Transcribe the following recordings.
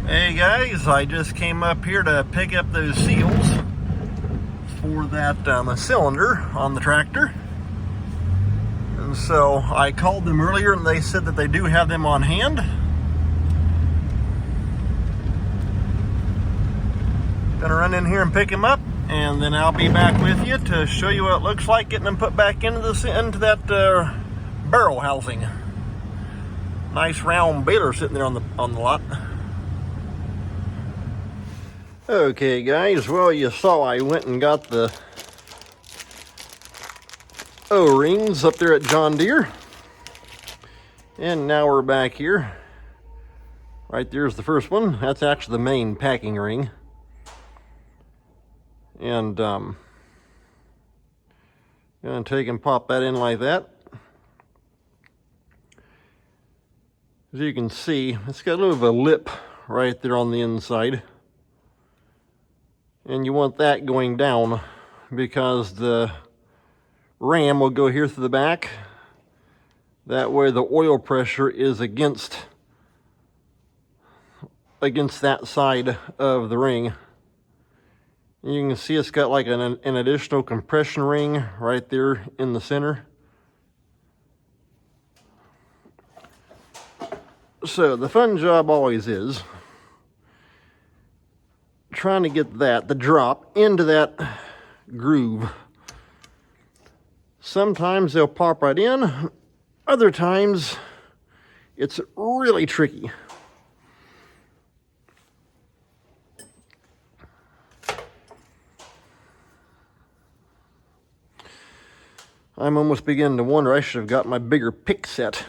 Hey guys, I just came up here to pick up those seals for that cylinder on the tractor. And so I called them earlier and they said that they do have them on hand. Gonna run in here and pick them up, and then I'll be back with you to show you what it looks like getting them put back into that barrel housing. Nice round baler sitting there on the lot. Okay guys, well, you saw I went and got the O-rings up there at John Deere, and now we're back here. Right there's the first one. That's actually the main packing ring, and gonna take and pop that in like that. As you can see, it's got a little bit of a lip right there on the inside. And you want that going down because the ram will go here through the back. That way the oil pressure is against that side of the ring. And you can see it's got like an additional compression ring right there in the center. So the fun job always is trying to get the drop into that groove. Sometimes they'll pop right in, other times it's really tricky. I'm almost beginning to wonder I should have got my bigger pick set.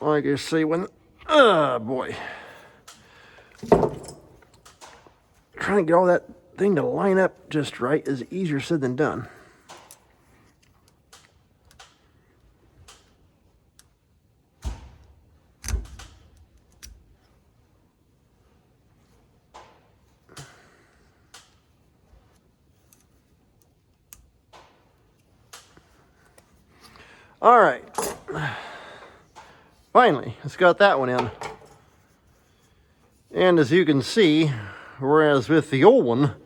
Like I say, boy. Trying to get all that thing to line up just right is easier said than done. All right. Finally, it's got that one in. And as you can see, whereas with the old one,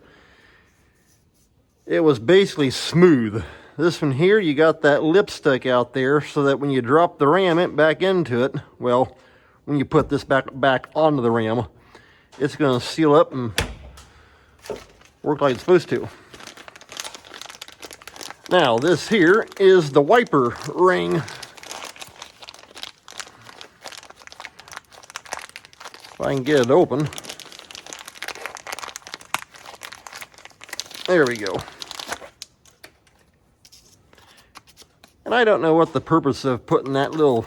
it was basically smooth. This one here, you got that lip stuck out there so that when you drop the ram back into it, well, when you put this back onto the ram, it's going to seal up and work like it's supposed to. Now, this here is the wiper ring. If I can get it open. There we go. And I don't know what the purpose of putting that little,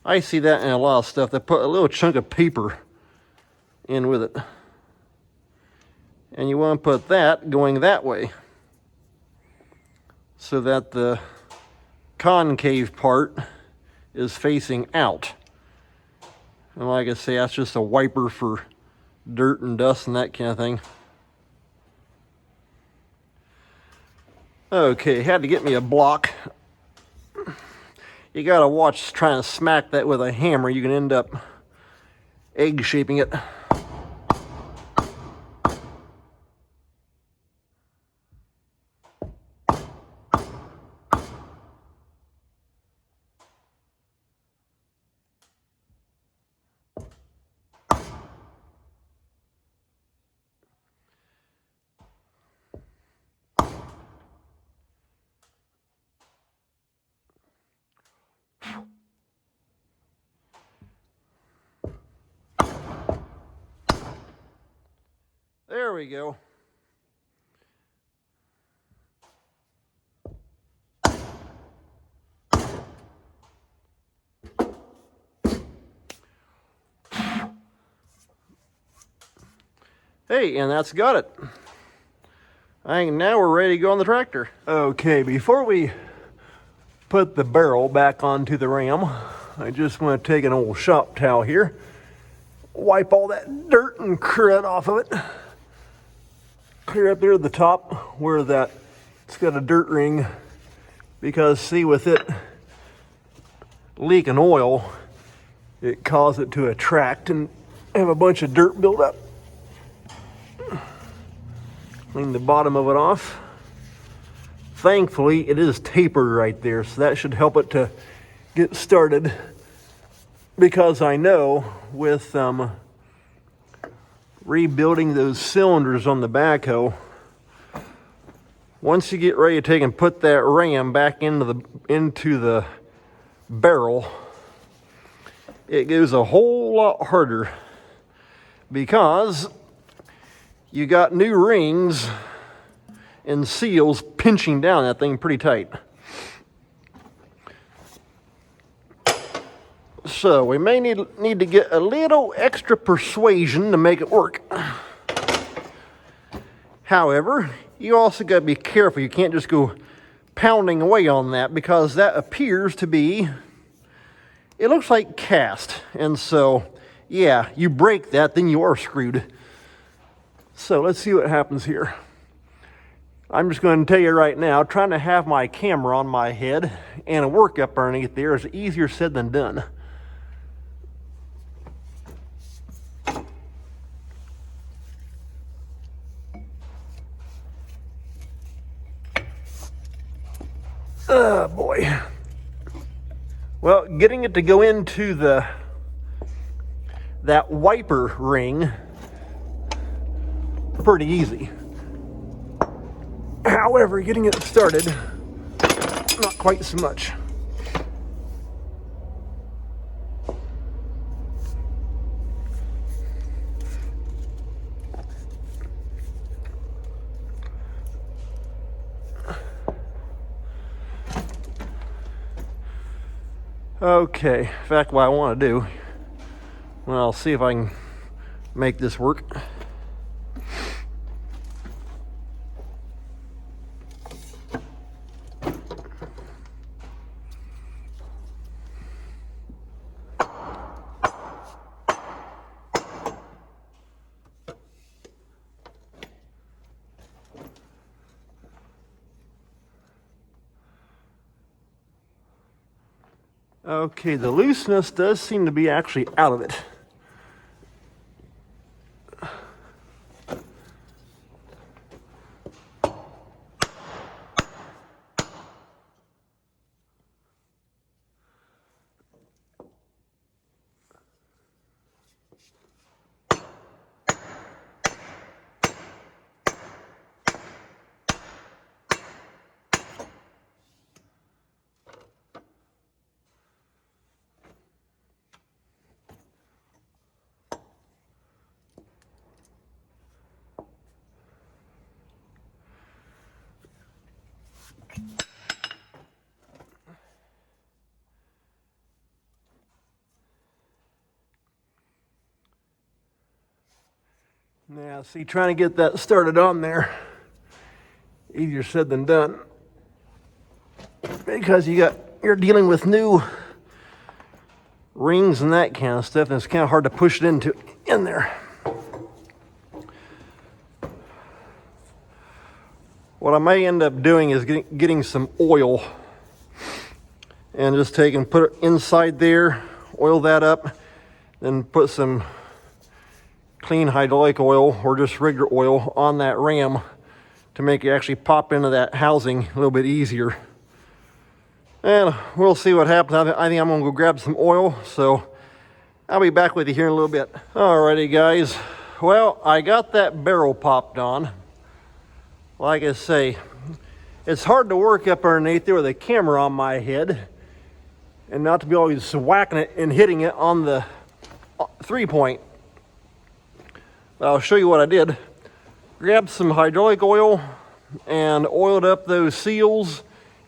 I see that in a lot of stuff, they put a little chunk of paper in with it. And you want to put that going that way, so that the concave part is facing out. And like I say, that's just a wiper for dirt and dust and that kind of thing. Okay, had to get me a block. You gotta watch trying to smack that with a hammer. You can end up egg shaping it. There we go. Hey, and that's got it. I think now we're ready to go on the tractor. Okay, before we put the barrel back onto the ram, I just want to take an old shop towel here, wipe all that dirt and crud off of it. Clear up there at the top where it's got a dirt ring, because see, with it leaking oil, it caused it to attract and have a bunch of dirt build up. Clean the bottom of it off. Thankfully, it is tapered right there, so that should help it to get started, because I know with rebuilding those cylinders on the backhoe, once you get ready to take and put that ram back into the barrel, it goes a whole lot harder, because you got new rings and seals pinching down that thing pretty tight. So we may need to get a little extra persuasion to make it work. However, you also got to be careful. You can't just go pounding away on that, because that appears to be, it looks like cast. And so, yeah, you break that, then you are screwed. So let's see what happens here. I'm just going to tell you right now, trying to have my camera on my head and a workup underneath there is easier said than done. Oh boy. Well, getting it to go into that wiper ring, pretty easy. However, getting it started, not quite so much. Okay, in fact, what I want to do, well, I'll see if I can make this work. Okay, the looseness does seem to be actually out of it. Now, see, trying to get that started on there, easier said than done, because you're dealing with new rings and that kind of stuff, and it's kind of hard to push it in there. What I may end up doing is getting some oil and just put it inside there, oil that up, then put some clean hydraulic oil or just regular oil on that ram to make it actually pop into that housing a little bit easier. And we'll see what happens. I think I'm gonna go grab some oil, so I'll be back with you here in a little bit. Alrighty guys, well, I got that barrel popped on. Like I say, it's hard to work up underneath there with a camera on my head and not to be always whacking it and hitting it on the 3-point. But I'll show you what I did. grabbed some hydraulic oil and oiled up those seals,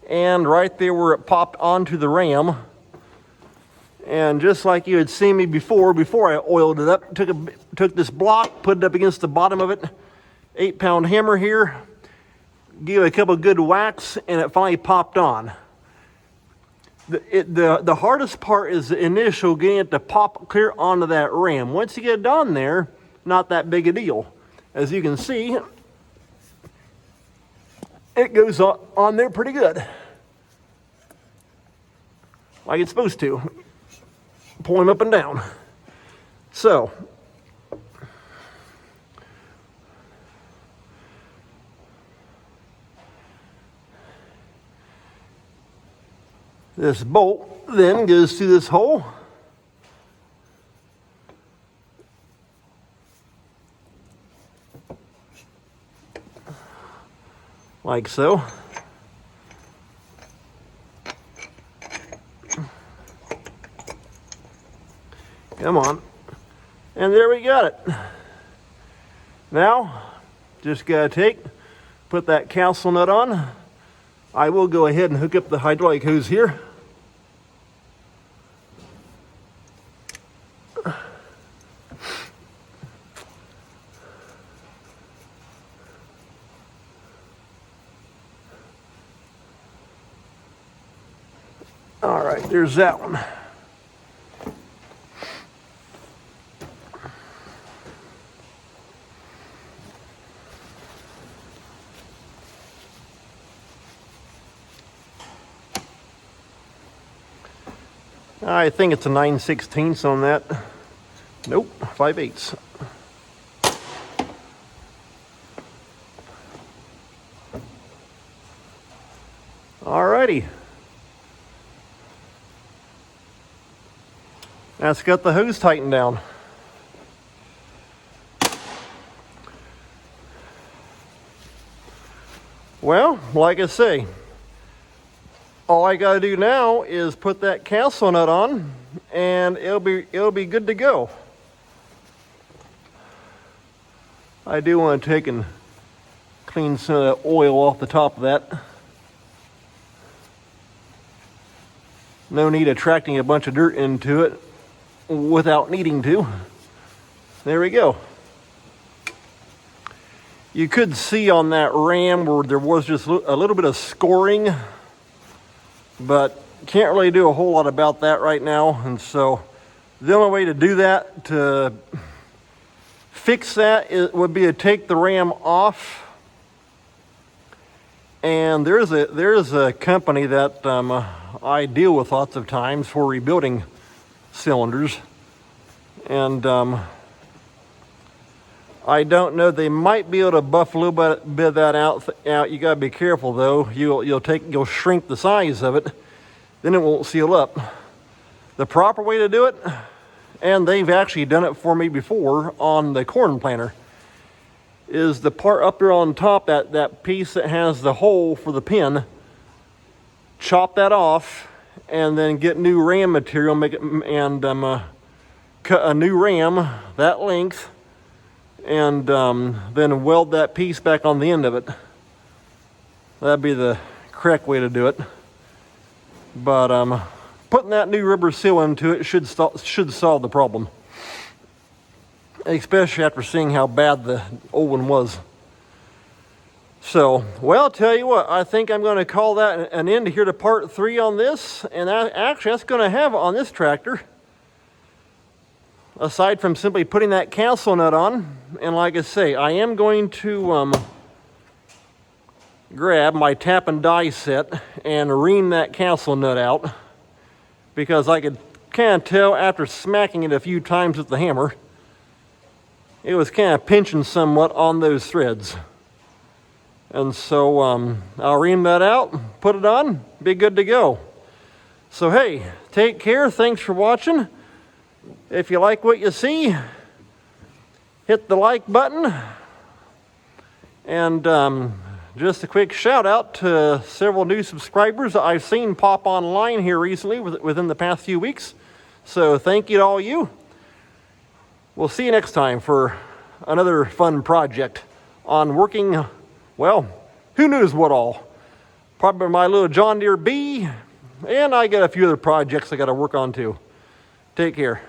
and right there where it popped onto the ram. And just like you had seen me before I oiled it up, took this block, put it up against the bottom of it, 8-pound hammer here, gave it a couple good whacks, and it finally popped on. The hardest part is the initial getting it to pop clear onto that ram. Once you get it on there, not that big a deal. As you can see, it goes on there pretty good. Like it's supposed to. Pull him up and down. So, this bolt then goes through this hole. Like so. Come on. And there we got it. Now, just gotta put that castle nut on. I will go ahead and hook up the hydraulic hose here. All right, there's that one. I think it's a 9/16 on that. Nope, 5/8. Alrighty. That's got the hose tightened down. Well, like I say, all I gotta do now is put that castle nut on, and it'll be good to go. I do want to take and clean some of that oil off the top of that. No need attracting a bunch of dirt into it without needing to. There we go. You could see on that ram where there was just a little bit of scoring, but can't really do a whole lot about that right now. And so the only way to do that, to fix that, would be to take the ram off. And there's a company that I deal with lots of times for rebuilding cylinders, and I don't know, they might be able to buff a little bit of that out. You gotta be careful though. You'll shrink the size of it, then it won't seal up. The proper way to do it, and they've actually done it for me before on the corn planter, is the part up there on top, that piece that has the hole for the pin. Chop that off, and then get new ram material, make it, and cut a new ram that length, and then weld that piece back on the end of it. That'd be the correct way to do it. But putting that new rubber seal into it should solve the problem, especially after seeing how bad the old one was. So, well, I'll tell you what, I think I'm going to call that an end here to part 3 on this, and that's going to have it on this tractor. Aside from simply putting that castle nut on, and like I say, I am going to grab my tap and die set and ream that castle nut out, because I could kind of tell after smacking it a few times with the hammer, it was kind of pinching somewhat on those threads. And so I'll ream that out, put it on, be good to go. So hey, take care, thanks for watching. If you like what you see, hit the like button. And just a quick shout out to several new subscribers that I've seen pop online here recently within the past few weeks. So thank you to all you. We'll see you next time for another fun project on working, well, who knows what all. Probably my little John Deere B, and I got a few other projects I got to work on too. Take care.